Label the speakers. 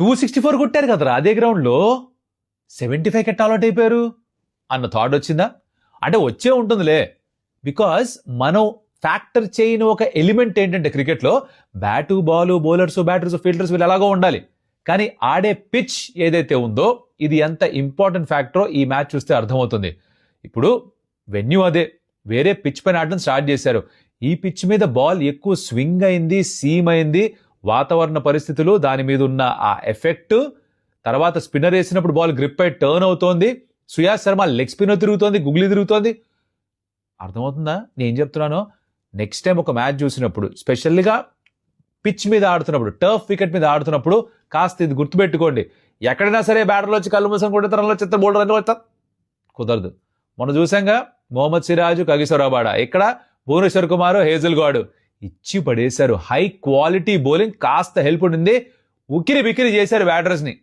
Speaker 1: 264 కొట్టారు కదరా అదే గ్రౌండ్లో, 75 కెట్ అవుట్ అయిపోయారు అన్న థాట్ వచ్చిందా? అంటే వచ్చే ఉంటుందిలే. బికాస్ మనం ఫ్యాక్టర్ చేయని ఒక ఎలిమెంట్ ఏంటంటే క్రికెట్లో bat Balu bowlers batters fielders వీళ్ళు ఎలాగో ఉండాలి, కానీ ఆడే పిచ్ ఏదైతే ఉందో ఇది ఎంత ఇంపార్టెంట్ ఫ్యాక్టరో ఈ మ్యాచ్ చూస్తే అర్థమవుతుంది. ఇప్పుడు వెన్యూ అదే, వేరే పిచ్ పైన ఆడడం స్టార్ట్ చేశారు. ఈ పిచ్ మీద బాల్ ఎక్కువ స్వింగ్ అయింది, సీమ్ అయింది, వాతావరణ పరిస్థితులు, దాని మీద ఉన్న ఆ ఎఫెక్ట్, తర్వాత స్పిన్నర్ వేసినప్పుడు బాల్ గ్రిప్ అయి టర్న్ అవుతోంది, సుయాష్ శర్మ లెగ్ స్పిన్నర్ తిరుగుతోంది, గుగ్లీ తిరుగుతోంది. అర్థమవుతుందా నేను చెప్తున్నాను? నెక్స్ట్ టైం ఒక మ్యాచ్ చూసినప్పుడు, స్పెషల్గా పిచ్ మీద ఆడుతున్నప్పుడు, టర్ఫ్ వికెట్ మీద ఆడుతున్నప్పుడు కాస్త ఇది గుర్తుపెట్టుకోండి. ఎక్కడైనా సరే బ్యాటర్లు వచ్చి కళ్ళు మూసం కొట్టే తరంలో చెత్త బౌలర్ వచ్చా కుదరదు. మనం చూసాంగా మొహమ్మద్ సిరాజ్, కగిసో రబాడ, ఇక్కడ భువనేశ్వర్ కుమార్, హేజల్ గాడ్ ఇచ్చి పడేశారు. హై క్వాలిటీ బౌలింగ్, కాస్త హెల్ప్ ఉండింది, ఉక్కిరి బిక్కిరి చేశారు బ్యాటర్స్ని.